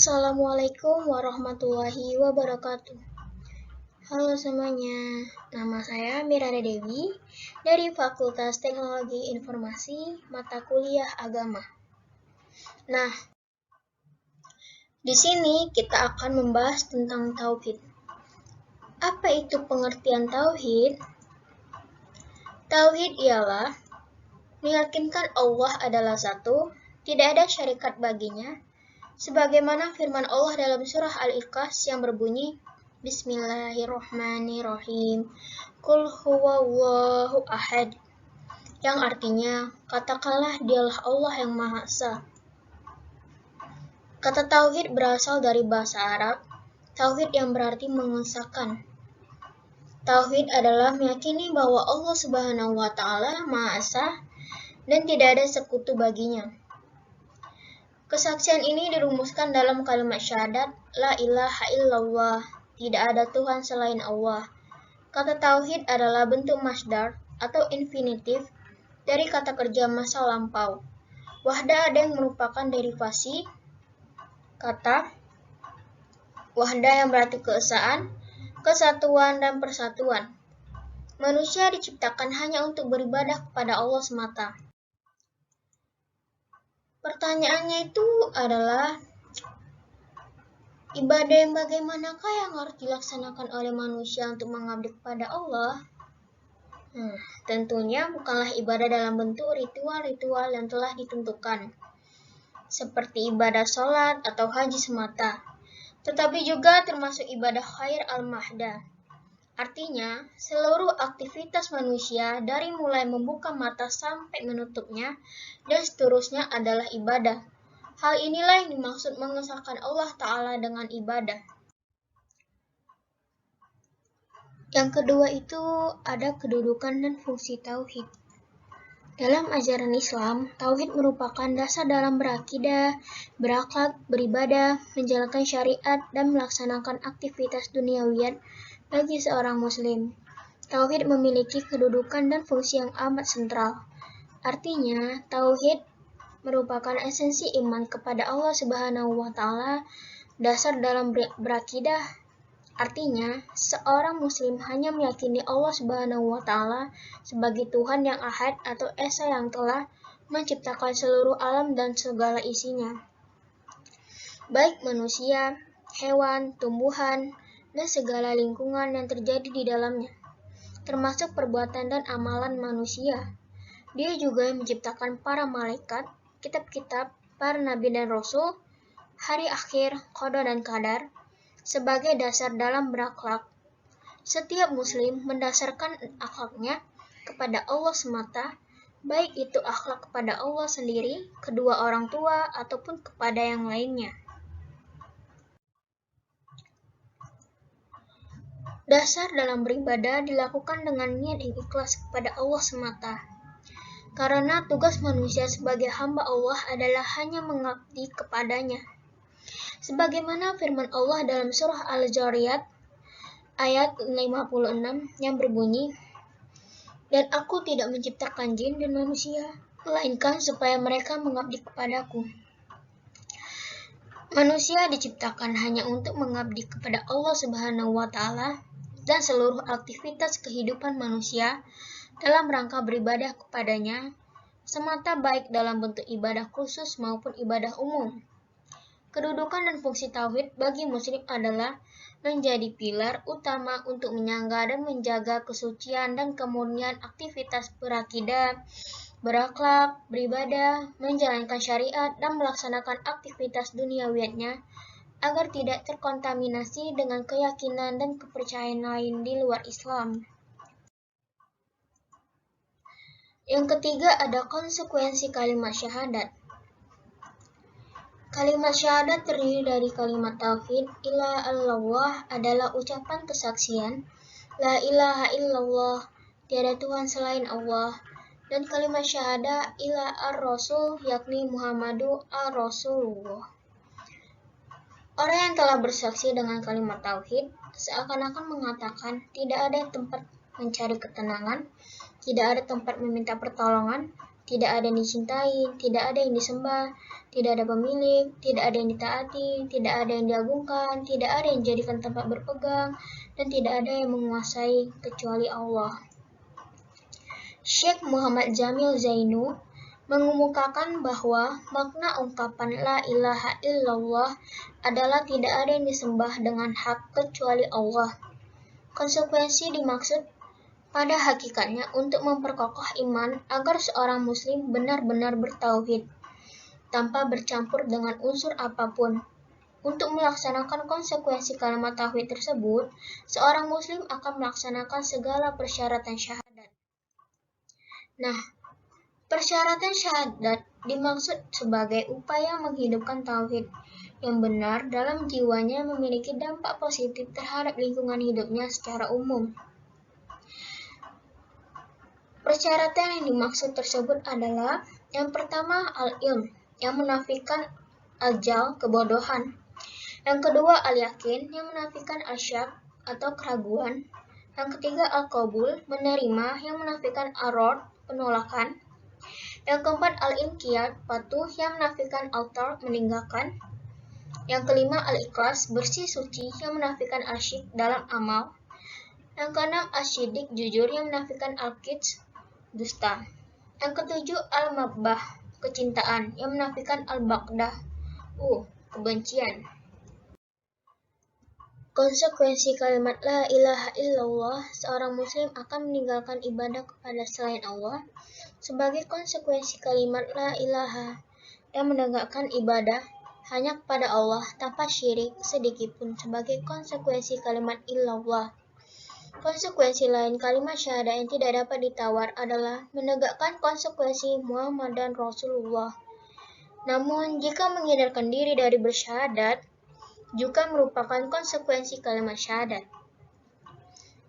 Assalamualaikum warahmatullahi wabarakatuh. Halo semuanya, nama saya Mirada Dewi dari Fakultas Teknologi Informasi Mata Kuliah Agama. Nah, di sini kita akan membahas tentang tauhid. Apa itu pengertian tauhid? Tauhid ialah meyakinkan Allah adalah satu, tidak ada syarikat baginya, sebagaimana firman Allah dalam surah Al-Ikhlas yang berbunyi, Bismillahirrahmanirrahim, Qul huwallahu ahad, yang artinya, katakanlah dialah Allah yang Maha Esa. Kata tauhid berasal dari bahasa Arab, tauhid yang berarti mengesahkan. Tauhid adalah meyakini bahwa Allah Subhanahu wa Ta'ala Maha Esa dan tidak ada sekutu baginya. Kesaksian ini dirumuskan dalam kalimat syahadat, La ilaha illallah, tidak ada Tuhan selain Allah. Kata tauhid adalah bentuk masdar atau infinitif dari kata kerja masa lampau. Wahda ada yang merupakan derivasi kata wahda yang berarti keesaan, kesatuan, dan persatuan. Manusia diciptakan hanya untuk beribadah kepada Allah semata. Pertanyaannya itu adalah, ibadah yang bagaimanakah yang harus dilaksanakan oleh manusia untuk mengabdi kepada Allah? Tentunya bukanlah ibadah dalam bentuk ritual-ritual yang telah ditentukan, seperti ibadah sholat atau haji semata, tetapi juga termasuk ibadah khair al-mahda. Artinya, seluruh aktivitas manusia dari mulai membuka mata sampai menutupnya dan seterusnya adalah ibadah. Hal inilah yang dimaksud mengesahkan Allah Ta'ala dengan ibadah. Yang kedua itu ada kedudukan dan fungsi tauhid. Dalam ajaran Islam, tauhid merupakan dasar dalam berakidah, berakhlak, beribadah, menjalankan syariat, dan melaksanakan aktivitas duniawiyat bagi seorang muslim. Tauhid memiliki kedudukan dan fungsi yang amat sentral. Artinya, tauhid merupakan esensi iman kepada Allah Subhanahu wa Ta'ala, dasar dalam berakidah. Artinya, seorang muslim hanya meyakini Allah Subhanahu wa Ta'ala sebagai Tuhan yang ahad atau esa yang telah menciptakan seluruh alam dan segala isinya, baik manusia, hewan, tumbuhan, dan segala lingkungan yang terjadi di dalamnya, termasuk perbuatan dan amalan manusia. Dia juga yang menciptakan para malaikat, kitab-kitab, para nabi dan rasul, hari akhir, qada dan qadar, sebagai dasar dalam berakhlak. Setiap muslim mendasarkan akhlaknya kepada Allah semata, baik itu akhlak kepada Allah sendiri, kedua orang tua, ataupun kepada yang lainnya. Dasar dalam beribadah dilakukan dengan niat yang ikhlas kepada Allah semata. Karena tugas manusia sebagai hamba Allah adalah hanya mengabdi kepadanya. Sebagaimana firman Allah dalam surah Al-Zariyat ayat 56 yang berbunyi, Dan aku tidak menciptakan jin dan manusia, melainkan supaya mereka mengabdi kepadaku. Manusia diciptakan hanya untuk mengabdi kepada Allah Subhanahu wa Ta'ala, dan seluruh aktivitas kehidupan manusia dalam rangka beribadah kepadanya semata, baik dalam bentuk ibadah khusus maupun ibadah umum. Kedudukan dan fungsi tauhid bagi muslim adalah menjadi pilar utama untuk menyangga dan menjaga kesucian dan kemurnian aktivitas berakidah, berakhlak, beribadah, menjalankan syariat, dan melaksanakan aktivitas duniawiyatnya agar tidak terkontaminasi dengan keyakinan dan kepercayaan lain di luar Islam. Yang ketiga ada konsekuensi kalimat syahadat. Kalimat syahadat terdiri dari kalimat tauhid, ilaha illallah adalah ucapan kesaksian, la ilaha illallah, tiada Tuhan selain Allah, dan kalimat syahadah ila ar-rasul, yakni Muhammadu ar-Rasulullah. Orang yang telah bersaksi dengan kalimat tauhid seakan-akan mengatakan tidak ada tempat mencari ketenangan, tidak ada tempat meminta pertolongan tidak ada yang dicintai, tidak ada yang disembah, tidak ada pemilik, tidak ada yang ditaati, tidak ada yang diagungkan, tidak ada yang jadikan tempat berpegang, dan tidak ada yang menguasai kecuali Allah. Syekh Muhammad Jamil Zainu mengemukakan bahwa makna ungkapan la ilaha illallah adalah tidak ada yang disembah dengan hak kecuali Allah. Konsekuensi dimaksud pada hakikatnya untuk memperkokoh iman agar seorang muslim benar-benar bertauhid tanpa bercampur dengan unsur apapun. Untuk melaksanakan konsekuensi kalimat tauhid tersebut, seorang muslim akan melaksanakan segala persyaratan syahadat. Nah, persyaratan syahadat dimaksud sebagai upaya menghidupkan tauhid yang benar dalam jiwanya memiliki dampak positif terhadap lingkungan hidupnya secara umum. Persyaratan yang dimaksud tersebut adalah yang pertama al-ilm, yang menafikan al-jahl, kebodohan. Yang kedua al-yakin, yang menafikan al-syak atau keraguan. Yang ketiga al-qabul, menerima, yang menafikan ar-rad, penolakan. Yang keempat al-inqiyad, patuh, yang menafikan al-tark, meninggalkan. Yang kelima al-ikhlas, bersih suci, yang menafikan al-syirk dalam amal. Yang keenam asyidik, jujur, yang menafikan al-kits, dusta. Yang ketujuh al-mabbah, kecintaan, yang menafikan al-baqdah, kebencian. Konsekuensi kalimat la ilaha illallah, seorang muslim akan meninggalkan ibadah kepada selain Allah. Sebagai konsekuensi kalimat la ilaha, dan menegakkan ibadah hanya kepada Allah tanpa syirik sedikitpun sebagai konsekuensi kalimat illallah. Konsekuensi lain kalimat syahadat yang tidak dapat ditawar adalah menegakkan konsekuensi Muhammad dan Rasulullah. Namun, jika menghindarkan diri dari bersyahadat, juga merupakan konsekuensi kalimat syahadat.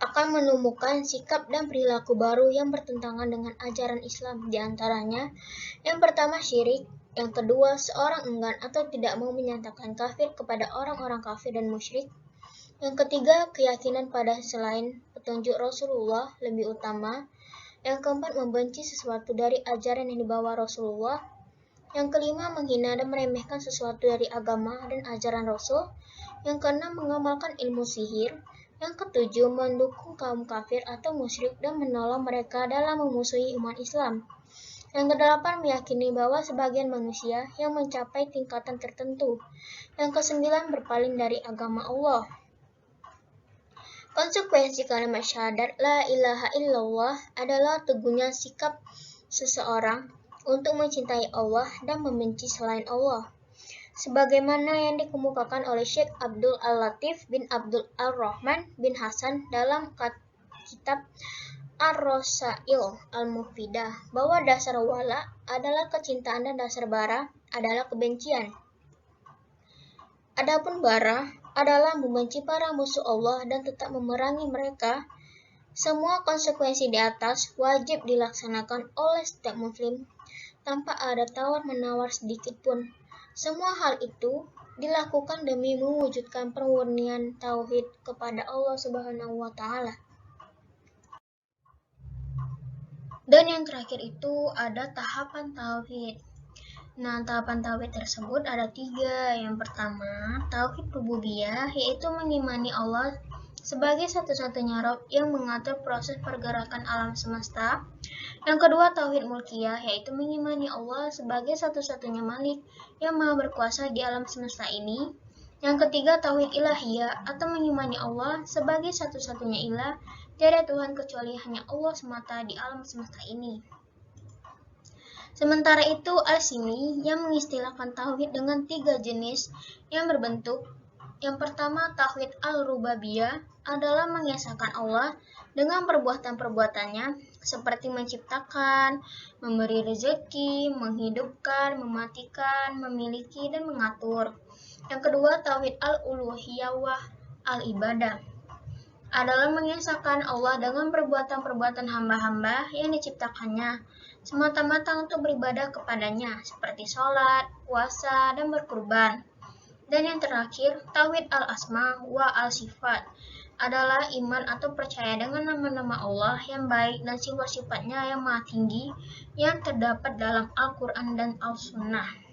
Akan menemukan sikap dan perilaku baru yang bertentangan dengan ajaran Islam, di antaranya yang pertama syirik, yang kedua seorang enggan atau tidak mau menyatakan kafir kepada orang-orang kafir dan musyrik, yang ketiga keyakinan pada selain petunjuk Rasulullah lebih utama, yang keempat membenci sesuatu dari ajaran yang dibawa Rasulullah, yang kelima menghina dan meremehkan sesuatu dari agama dan ajaran Rasul, yang keenam mengamalkan ilmu sihir, yang ketujuh mendukung kaum kafir atau musyrik dan menolong mereka dalam memusuhi umat Islam. Yang kedelapan meyakini bahwa sebagian manusia yang mencapai tingkatan tertentu. Yang kesembilan berpaling dari agama Allah. Konsekuensi kalimat syahadat la ilaha illallah adalah teguhnya sikap seseorang untuk mencintai Allah dan membenci selain Allah. Sebagaimana yang dikemukakan oleh Syekh Abdul Al-Latif bin Abdul Al-Rahman bin Hasan dalam kitab Ar-Rasail Al-Mufidah, bahwa dasar wala adalah kecintaan dan dasar bara adalah kebencian. Adapun bara adalah membenci para musuh Allah dan tetap memerangi mereka. Semua konsekuensi di atas wajib dilaksanakan oleh setiap muslim tanpa ada tawar-menawar sedikit pun. Semua hal itu dilakukan demi mewujudkan permurnian tauhid kepada Allah Subhanahu wa taala. Dan yang terakhir itu ada tahapan tauhid. Nah, tahapan tauhid tersebut ada 3. Yang pertama, tauhid rububiyah, yaitu mengimani Allah sebagai satu-satunya Rabb yang mengatur proses pergerakan alam semesta. Yang kedua, tauhid mulkiyah, yaitu mengimani Allah sebagai satu-satunya Malik yang maha berkuasa di alam semesta ini. Yang ketiga, tauhid ilahiyah, atau mengimani Allah sebagai satu-satunya ilah, tiada Tuhan kecuali hanya Allah semata di alam semesta ini. Sementara itu, Al-Sini yang mengistilahkan tauhid dengan 3 jenis yang berbentuk. Yang pertama, tauhid al-rububiyah adalah mengesahkan Allah dengan perbuatan-perbuatannya seperti menciptakan, memberi rezeki, menghidupkan, mematikan, memiliki, dan mengatur. Yang kedua, tauhid al-uluhiyah al-ibadah adalah mengesahkan Allah dengan perbuatan-perbuatan hamba-hamba yang diciptakannya semata-mata untuk beribadah kepadanya seperti sholat, puasa, dan berkurban. Dan yang terakhir, tauhid al-asma wa al-sifat adalah iman atau percaya dengan nama-nama Allah yang baik dan sifat-sifatnya yang maha tinggi yang terdapat dalam Al-Quran dan Al-Sunnah.